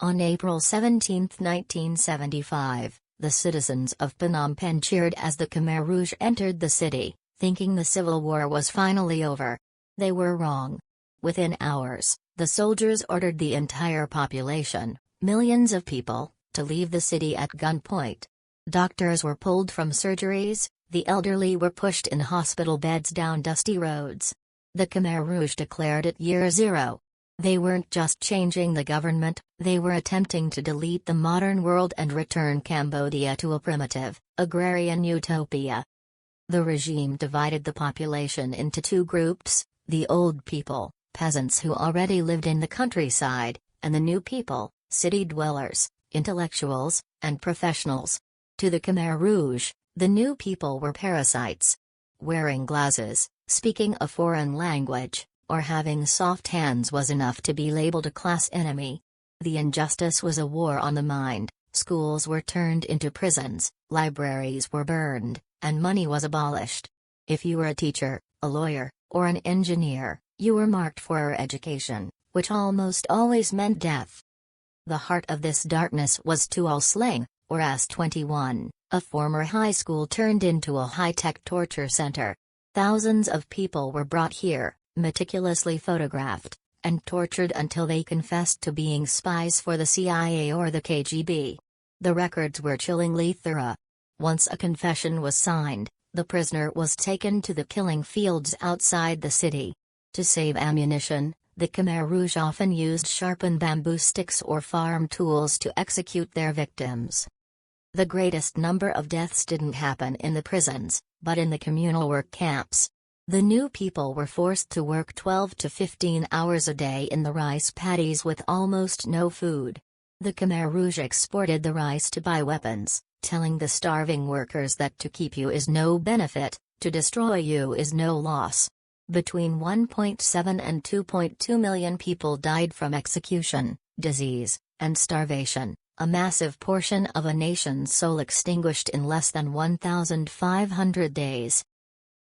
On April 17, 1975, the citizens of Phnom Penh cheered as the Khmer Rouge entered the city, thinking the civil war was finally over. They were wrong. Within hours, the soldiers ordered the entire population, millions of people, to leave the city at gunpoint. Doctors were pulled from surgeries, the elderly were pushed in hospital beds down dusty roads. The Khmer Rouge declared it Year Zero. They weren't just changing the government, they were attempting to delete the modern world and return Cambodia to a primitive, agrarian utopia. The regime divided the population into two groups, the old people, peasants who already lived in the countryside, and the new people, city dwellers, intellectuals, and professionals. To the Khmer Rouge, the new people were parasites. Wearing glasses, speaking a foreign language, or having soft hands was enough to be labeled a class enemy. The injustice was a war on the mind, schools were turned into prisons, libraries were burned, and money was abolished. If you were a teacher, a lawyer, or an engineer, you were marked for education, which almost always meant death. The heart of this darkness was Tuol Sleng, or S21, a former high school turned into a high-tech torture center. Thousands of people were brought here, meticulously photographed, and tortured until they confessed to being spies for the CIA or the KGB. The records were chillingly thorough. Once a confession was signed, the prisoner was taken to the killing fields outside the city. To save ammunition, the Khmer Rouge often used sharpened bamboo sticks or farm tools to execute their victims. The greatest number of deaths didn't happen in the prisons, but in the communal work camps. The new people were forced to work 12 to 15 hours a day in the rice paddies with almost no food. The Khmer Rouge exported the rice to buy weapons, telling the starving workers that to keep you is no benefit, to destroy you is no loss. Between 1.7 and 2.2 million people died from execution, disease, and starvation, a massive portion of a nation's soul extinguished in less than 1,500 days.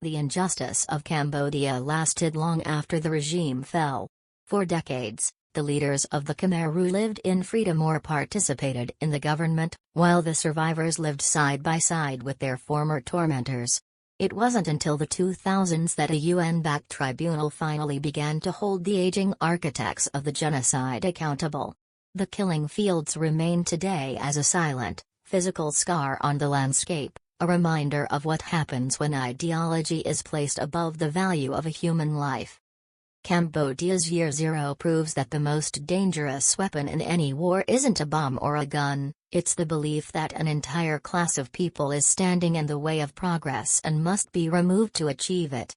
The injustice of Cambodia lasted long after the regime fell. For decades, the leaders of the Khmer Rouge lived in freedom or participated in the government, while the survivors lived side by side with their former tormentors. It wasn't until the 2000s that a UN-backed tribunal finally began to hold the aging architects of the genocide accountable. The killing fields remain today as a silent, physical scar on the landscape, a reminder of what happens when ideology is placed above the value of a human life. Cambodia's Year Zero proves that the most dangerous weapon in any war isn't a bomb or a gun, it's the belief that an entire class of people is standing in the way of progress and must be removed to achieve it.